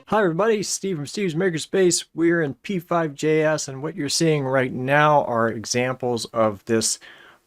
Hi everybody, Steve from Steve's Makerspace. We're in p5.js, and what you're seeing right now are examples of this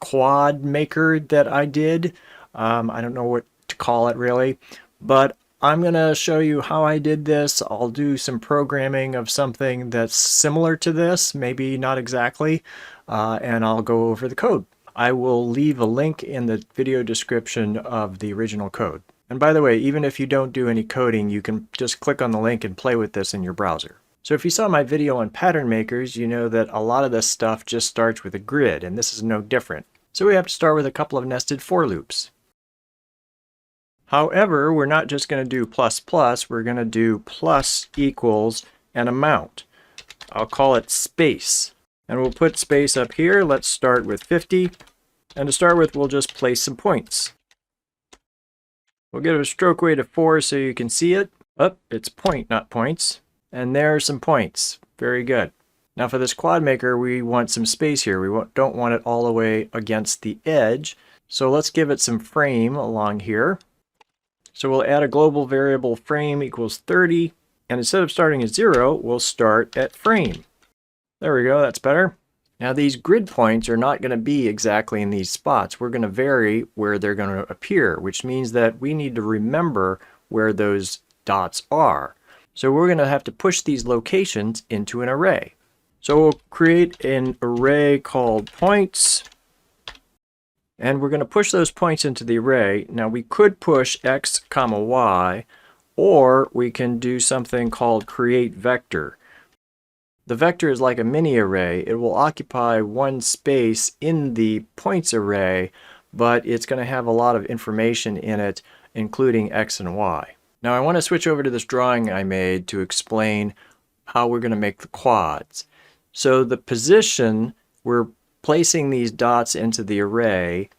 quad maker that I did. I don't know what to call it really, but I'm going to show you how I did this. I'll do some programming of something that's similar to this, maybe not exactly, and I'll go over the code. I will leave a link in the video description of the original code. And by the way, even if you don't do any coding, you can just click on the link and play with this in your browser. So if you saw my video on pattern makers, you know that a lot of this stuff just starts with a grid, and this is no different. So we have to start with a couple of nested for loops. However, we're not just going to do plus plus, we're going to do plus equals an amount. I'll call it space. And we'll put space up here. Let's start with 50. And to start with, we'll just place some points. We'll give it a stroke weight of 4 so you can see it. Oh, it's point, not points. And there are some points. Very good. Now for this quad maker, we want some space here. We don't want it all the way against the edge. So let's give it some frame along here. So we'll add a global variable frame equals 30. And instead of starting at 0, we'll start at frame. There we go, that's better. Now these grid points are not going to be exactly in these spots. We're going to vary where they're going to appear, which means that we need to remember where those dots are. So we're going to have to push these locations into an array. So we'll create an array called points, and we're going to push those points into the array. Now we could push x, comma, y, or we can do something called create vector. The vector is like a mini array. It will occupy one space in the points array, but it's going to have a lot of information in it, including x and y. Now I want to switch over to this drawing I made to explain how we're going to make the quads. So the position, we're placing these dots into the array,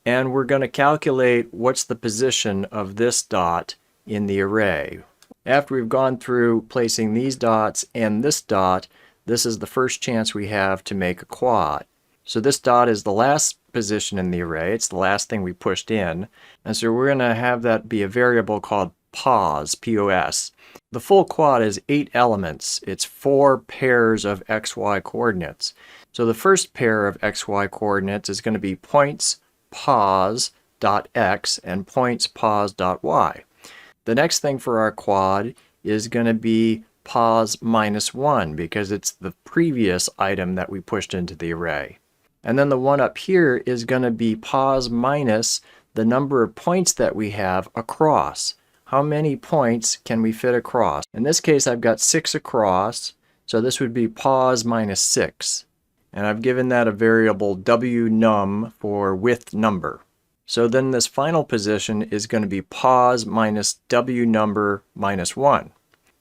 and we're going to calculate what's the position of this dot in the array. After we've gone through placing these dots and this dot, this is the first chance we have to make a quad. So this dot is the last position in the array. It's the last thing we pushed in. And so we're going to have that be a variable called pos, P-O-S. The full quad is 8 elements. It's 4 pairs of xy coordinates. So the first pair of xy coordinates is going to be points pos.x and points pos.y. The next thing for our quad is going to be pos minus 1 because it's the previous item that we pushed into the array. And then the one up here is going to be pos minus the number of points that we have across. How many points can we fit across? In this case, I've got 6 across, so this would be pos minus 6. And I've given that a variable wnum for width number. So then this final position is going to be pos minus w number minus 1.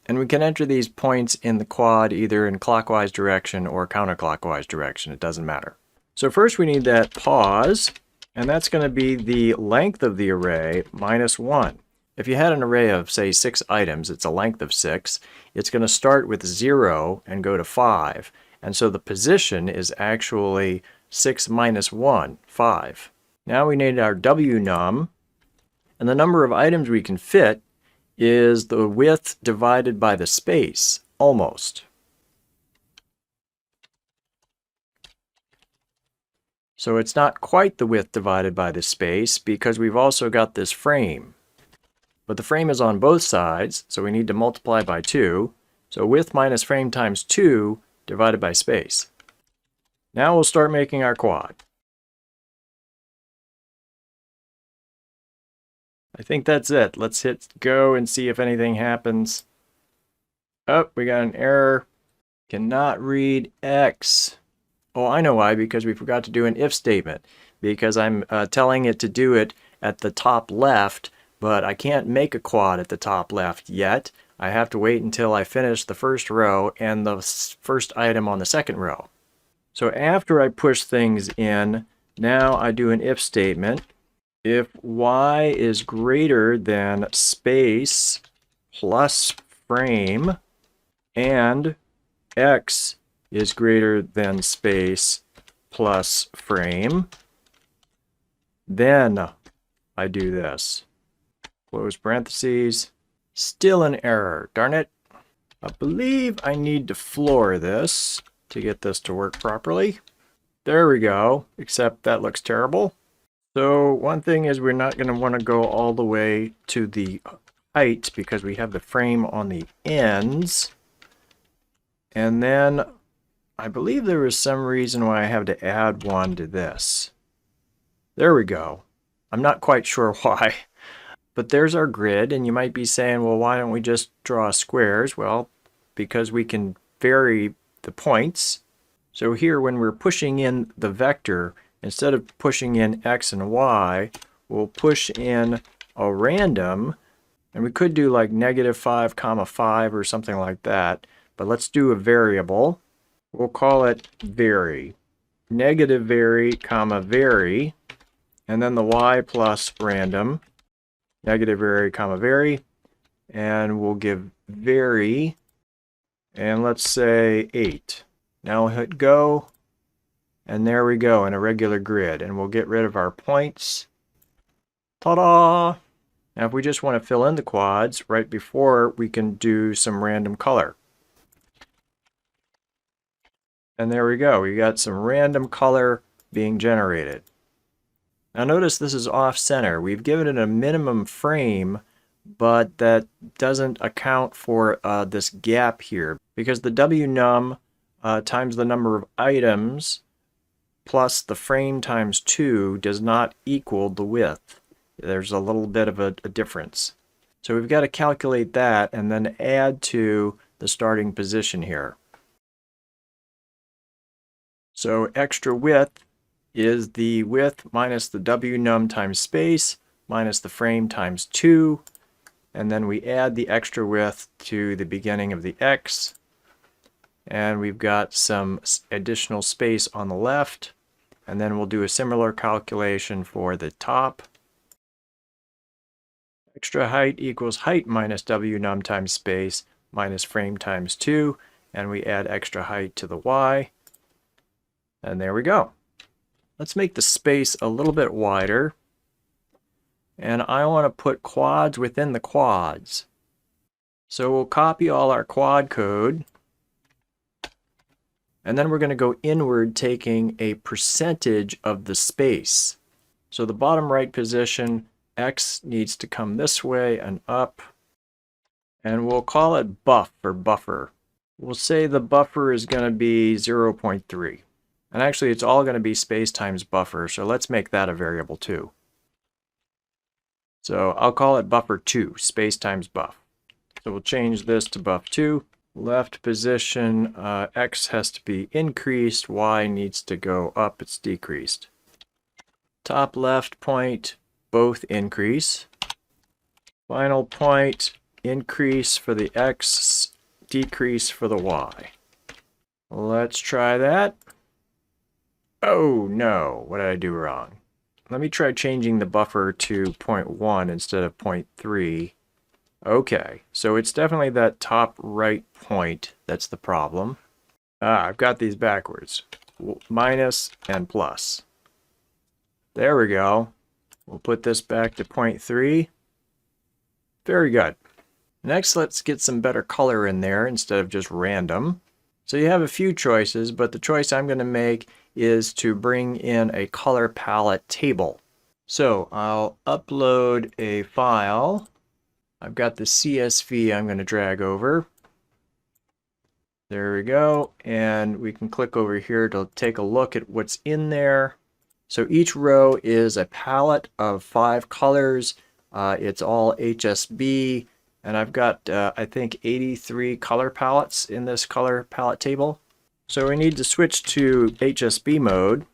And we can enter these points in the quad either in clockwise direction or counterclockwise direction. It doesn't matter. So first we need that pos, and that's going to be the length of the array minus 1. If you had an array of, say, 6 items, it's a length of 6. It's going to start with 0 and go to 5. And so the position is actually 6 minus 1, 5. Now we need our wnum, and the number of items we can fit is the width divided by the space, almost. So it's not quite the width divided by the space because we've also got this frame. But the frame is on both sides, so we need to multiply by 2. So width minus frame times 2 divided by space. Now we'll start making our quad. I think that's it. Let's hit go and see if anything happens. Oh, we got an error. Cannot read X. Oh, I know why, because we forgot to do an if statement. Because I'm telling it to do it at the top left, but I can't make a quad at the top left yet. I have to wait until I finish the first row and the first item on the second row. So after I push things in, now I do an if statement. If y is greater than space plus frame and x is greater than space plus frame, then I do this. Close parentheses. Still an error. Darn it. I believe I need to floor this to get this to work properly. There we go, except that looks terrible. So one thing is we're not going to want to go all the way to the height because we have the frame on the ends. And then I believe there was some reason why I have to add one to this. There we go. I'm not quite sure why. But there's our grid, and you might be saying, well, why don't we just draw squares? Well, because we can vary the points. So here, when we're pushing in the vector, instead of pushing in x and y, we'll push in a random, and we could do like -5, 5 or something like that. But let's do a variable. We'll call it vary. -vary, vary, and then the y plus random. -vary, vary, and we'll give vary, and let's say 8. Now we'll hit go, and there we go in a regular grid, and we'll get rid of our points. Ta-da! Now if we just want to fill in the quads, right before we can do some random color. And there we go, we got some random color being generated. Now notice this is off center. We've given it a minimum frame, but that doesn't account for this gap here because the WNUM times the number of items plus the frame times 2 does not equal the width. There's a little bit of a difference. So we've got to calculate that and then add to the starting position here. So extra width is the width minus the WNUM times space minus the frame times 2, and then we add the extra width to the beginning of the X, and we've got some additional space on the left, and then we'll do a similar calculation for the top. Extra height equals height minus WNUM times space minus frame times 2, and we add extra height to the Y, and there we go. Let's make the space a little bit wider. And I want to put quads within the quads. So we'll copy all our quad code. And then we're going to go inward, taking a percentage of the space. So the bottom right position, X needs to come this way and up. And we'll call it buff or buffer. We'll say the buffer is going to be 0.3. And actually, it's all going to be space times buffer, so let's make that a variable too. So I'll call it buffer2, space times buff. So we'll change this to buff2. Left position, X has to be increased, Y needs to go up, it's decreased. Top left point, both increase. Final point, increase for the X, decrease for the Y. Let's try that. Oh no, what did I do wrong? Let me try changing the buffer to 0.1 instead of 0.3. Okay, so it's definitely that top right point that's the problem. I've got these backwards. Minus and plus. There we go. We'll put this back to 0.3. Very good. Next, let's get some better color in there instead of just random. So you have a few choices, but the choice I'm going to make is to bring in a color palette table. So I'll upload a file. I've got the CSV I'm going to drag over. There we go. And we can click over here to take a look at what's in there. So each row is a palette of 5 colors. It's all HSB. And I've got, I think, 83 color palettes in this color palette table. So we need to switch to HSB mode.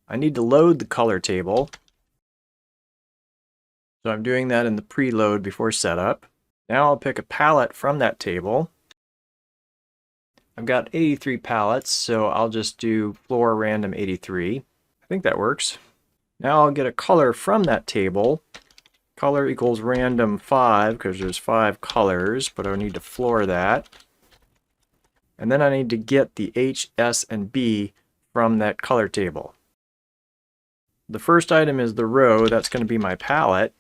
I need to load the color table. So I'm doing that in the preload before setup. Now I'll pick a palette from that table. I've got 83 palettes, so I'll just do floor random 83. I think that works. Now I'll get a color from that table. Color equals random 5 because there's 5 colors, but I need to floor that. And then I need to get the H, S, and B from that color table. The first item is the row, that's going to be my palette.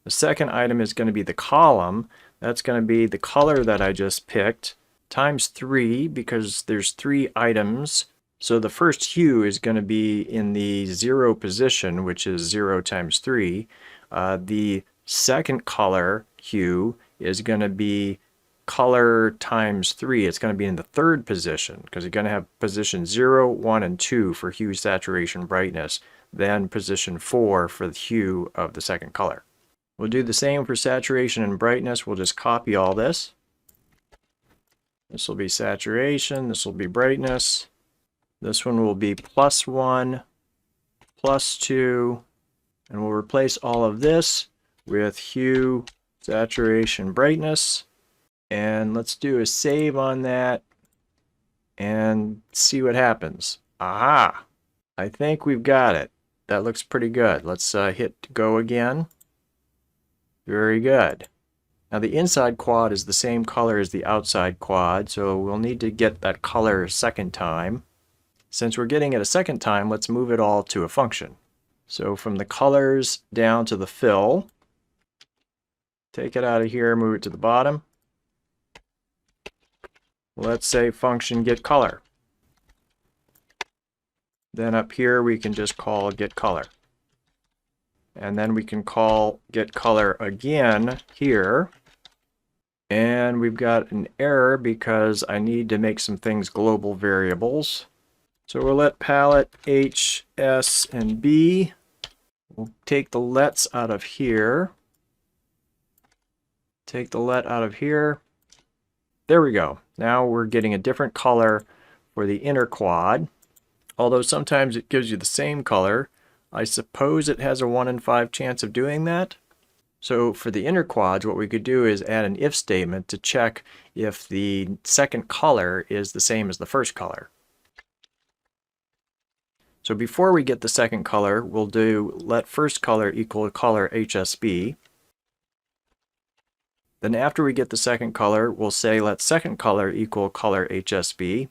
The second item is going to be the column. That's going to be the color that I just picked times 3 because there's 3 items. So the first hue is going to be in the 0 position, which is 0 times 3. The second color hue is going to be color times 3. It's going to be in the third position because you're going to have position 0, 1, and 2 for hue, saturation, brightness, then position 4 for the hue of the second color. We'll do the same for saturation and brightness. We'll just copy all this. This will be saturation, this will be brightness. This one will be +1, +2, and we'll replace all of this with hue, saturation, brightness. And let's do a save on that and see what happens. Aha! I think we've got it. That looks pretty good. Let's hit go again. Very good. Now the inside quad is the same color as the outside quad, so we'll need to get that color a second time. Since we're getting it a second time, let's move it all to a function. So from the colors down to the fill, take it out of here, move it to the bottom. Let's say function getColor. Then up here we can just call getColor. And then we can call getColor again here. And we've got an error because I need to make some things global variables. So we'll let palette H, S, and B. We'll take the lets out of here. Take the let out of here. There we go. Now we're getting a different color for the inner quad. Although sometimes it gives you the same color. I suppose it has a 1 in 5 chance of doing that. So for the inner quads, what we could do is add an if statement to check if the second color is the same as the first color. So before we get the second color, we'll do let first color equal color HSB. Then after we get the second color, we'll say let second color equal color HSB.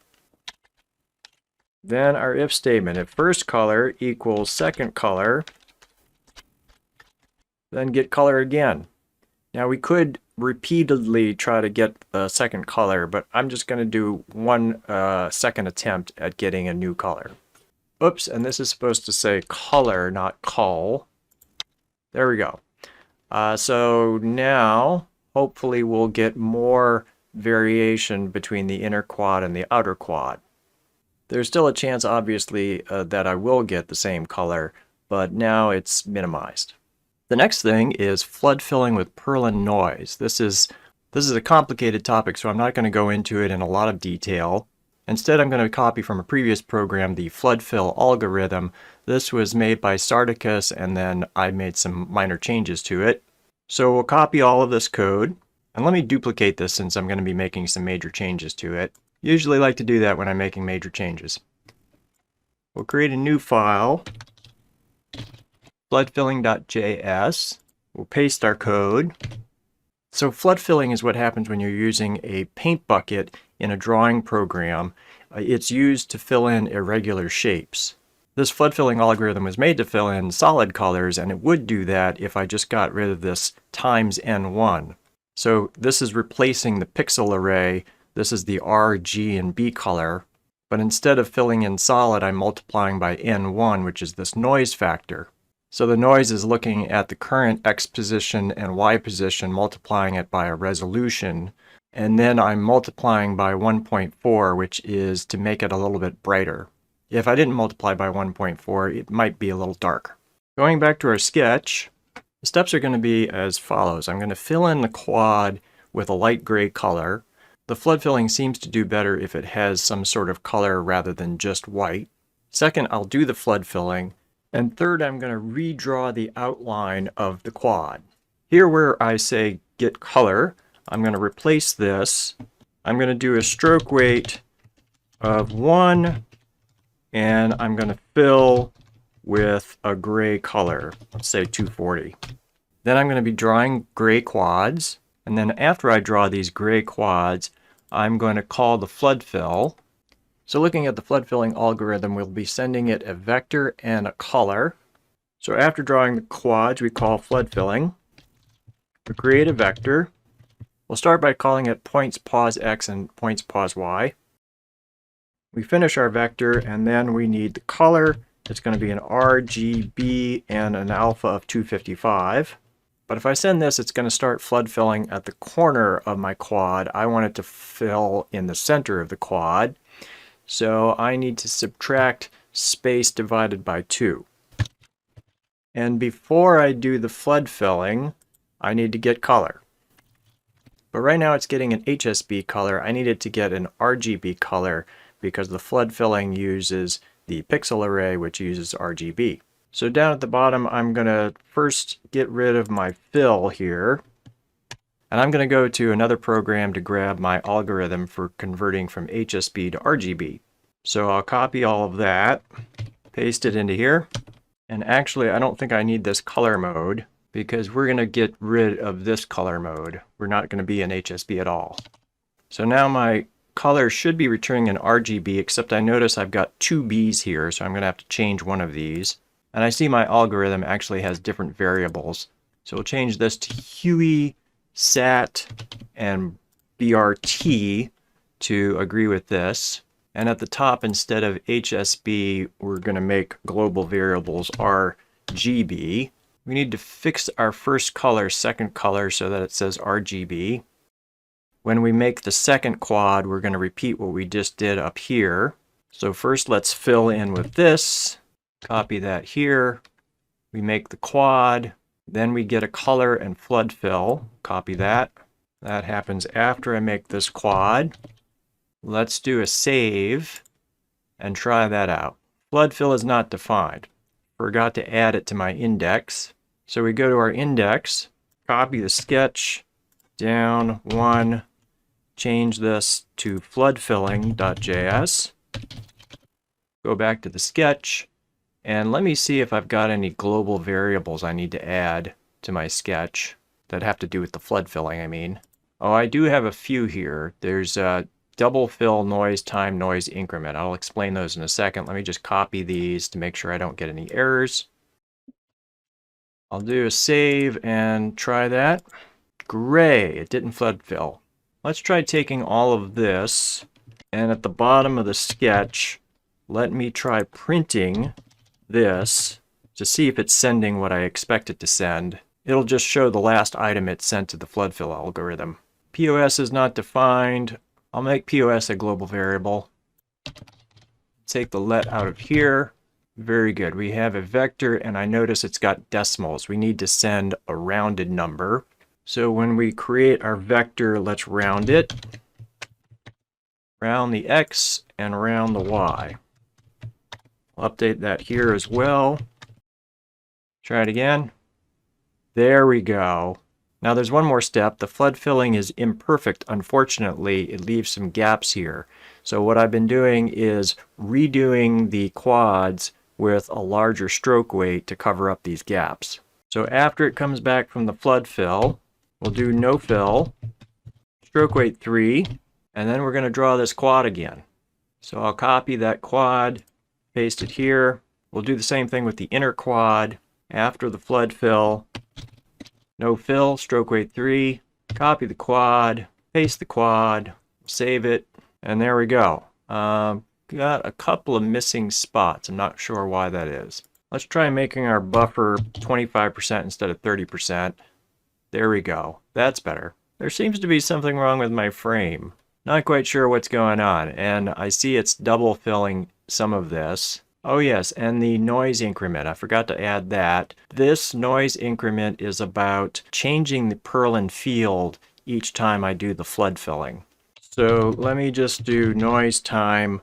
Then our if statement, if first color equals second color, then get color again. Now we could repeatedly try to get the second color, but I'm just going to do one second attempt at getting a new color. Oops, and this is supposed to say color, not call. There we go. So now, hopefully we'll get more variation between the inner quad and the outer quad. There's still a chance, obviously, that I will get the same color, but now it's minimized. The next thing is flood filling with Perlin noise. This is a complicated topic, so I'm not going to go into it in a lot of detail. Instead, I'm going to copy from a previous program the flood fill algorithm. This was made by Sarticus, and then I made some minor changes to it. So we'll copy all of this code, and let me duplicate this since I'm going to be making some major changes to it. Usually like to do that when I'm making major changes. We'll create a new file, floodfilling.js. We'll paste our code. So flood filling is what happens when you're using a paint bucket in a drawing program. It's used to fill in irregular shapes. This flood filling algorithm was made to fill in solid colors, and it would do that if I just got rid of this times n1. So this is replacing the pixel array. This is the R, G, and B color. But instead of filling in solid, I'm multiplying by n1, which is this noise factor. So the noise is looking at the current X position and Y position, multiplying it by a resolution. And then I'm multiplying by 1.4, which is to make it a little bit brighter. If I didn't multiply by 1.4, it might be a little darker. Going back to our sketch, the steps are going to be as follows. I'm going to fill in the quad with a light gray color. The flood filling seems to do better if it has some sort of color rather than just white. Second, I'll do the flood filling. And third, I'm going to redraw the outline of the quad. Here where I say get color, I'm going to replace this. I'm going to do a stroke weight of 1, and I'm going to fill with a gray color, let's say 240. Then I'm going to be drawing gray quads, and then after I draw these gray quads, I'm going to call the flood fill. So looking at the flood filling algorithm, we'll be sending it a vector and a color. So after drawing the quads, we call flood filling. We create a vector. We'll start by calling it points pos x and points pos y. We finish our vector, and then we need the color. It's going to be an RGB and an alpha of 255. But if I send this, it's going to start flood filling at the corner of my quad. I want it to fill in the center of the quad. So I need to subtract space divided by 2. And before I do the flood filling, I need to get color. But right now it's getting an HSB color. I need it to get an RGB color because the flood filling uses the pixel array, which uses RGB. So down at the bottom, I'm going to first get rid of my fill here. And I'm going to go to another program to grab my algorithm for converting from HSB to RGB. So I'll copy all of that, paste it into here. And actually, I don't think I need this color mode because we're going to get rid of this color mode. We're not going to be in HSB at all. So now my color should be returning an RGB, except I notice I've got two B's here, so I'm going to have to change one of these. And I see my algorithm actually has different variables. So we'll change this to Huey, Sat, and BRT to agree with this. And at the top, instead of HSB, we're going to make global variables RGB. We need to fix our first color, second color, so that it says RGB. When we make the second quad, we're going to repeat what we just did up here. So first, let's fill in with this. Copy that here. We make the quad. Then we get a color and flood fill. Copy that. That happens after I make this quad. Let's do a save and try that out. Flood fill is not defined. Forgot to add it to my index. So we go to our index, copy the sketch, down one, change this to floodfilling.js. Go back to the sketch, and let me see if I've got any global variables I need to add to my sketch that have to do with the flood filling, I mean. Oh, I do have a few here. There's double fill, noise, time, noise, increment. I'll explain those in a second. Let me just copy these to make sure I don't get any errors. I'll do a save and try that. Great, it didn't flood fill. Let's try taking all of this, and at the bottom of the sketch, let me try printing this to see if it's sending what I expect it to send. It'll just show the last item it sent to the flood fill algorithm. POS is not defined. I'll make POS a global variable. Take the let out of here. Very good. We have a vector, and I notice it's got decimals. We need to send a rounded number. So when we create our vector, let's round it. Round the x and round the y. I'll update that here as well. Try it again. There we go. Now there's one more step. The flood filling is imperfect. Unfortunately, it leaves some gaps here. So what I've been doing is redoing the quads with a larger stroke weight to cover up these gaps. So after it comes back from the flood fill, we'll do no fill, stroke weight 3, and then we're going to draw this quad again. So I'll copy that quad, paste it here. We'll do the same thing with the inner quad. After the flood fill, no fill, stroke weight 3, copy the quad, paste the quad, save it, and there we go. Got a couple of missing spots. I'm not sure why that is. Let's try making our buffer 25% instead of 30%. There we go. That's better. There seems to be something wrong with my frame. Not quite sure what's going on, and I see it's double filling some of this. Oh yes, and the noise increment. I forgot to add that. This noise increment is about changing the Perlin field each time I do the flood filling. So let me just do noise time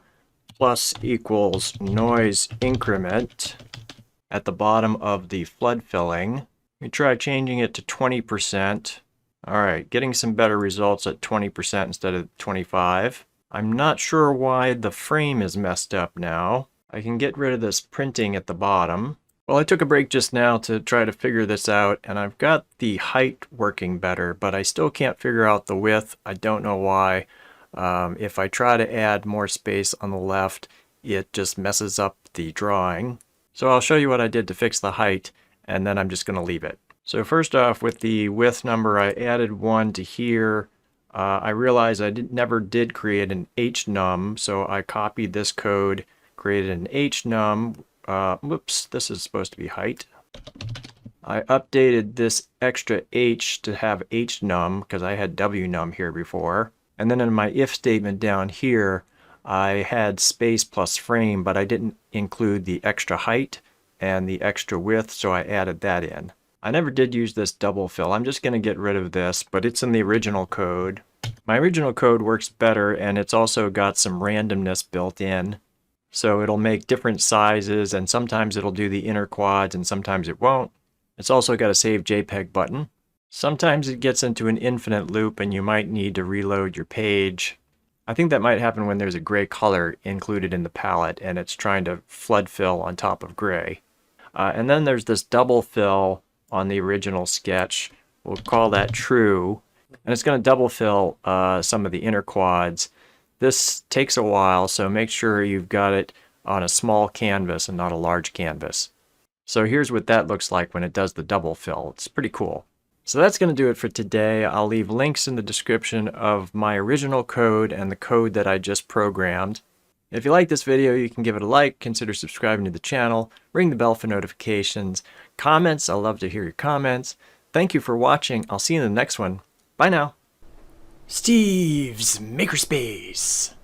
plus equals noise increment at the bottom of the flood filling. Let me try changing it to 20%. All right, getting some better results at 20% instead of 25. I'm not sure why the frame is messed up now. I can get rid of this printing at the bottom. Well, I took a break just now to try to figure this out, and I've got the height working better, but I still can't figure out the width. I don't know why. If I try to add more space on the left, it just messes up the drawing. So I'll show you what I did to fix the height, and then I'm just going to leave it. So first off, with the width number, I added 1 to here. I realized I never did create an hnum, so I copied this code, created an hnum. Whoops, this is supposed to be height. I updated this extra h to have hnum because I had wnum here before. And then in my if statement down here, I had space plus frame, but I didn't include the extra height and the extra width, so I added that in. I never did use this double fill. I'm just going to get rid of this, but it's in the original code. My original code works better, and it's also got some randomness built in. So it'll make different sizes, and sometimes it'll do the inner quads, and sometimes it won't. It's also got a Save JPEG button. Sometimes it gets into an infinite loop and you might need to reload your page. I think that might happen when there's a gray color included in the palette and it's trying to flood fill on top of gray. And then there's this double fill on the original sketch. We'll call that true. And it's going to double fill some of the inner quads. This takes a while, so make sure you've got it on a small canvas and not a large canvas. So here's what that looks like when it does the double fill. It's pretty cool. So that's going to do it for today. I'll leave links in the description of my original code and the code that I just programmed. If you like this video, you can give it a like, consider subscribing to the channel, ring the bell for notifications, comments. I love to hear your comments. Thank you for watching. I'll see you in the next one. Bye now. Steve's Makerspace.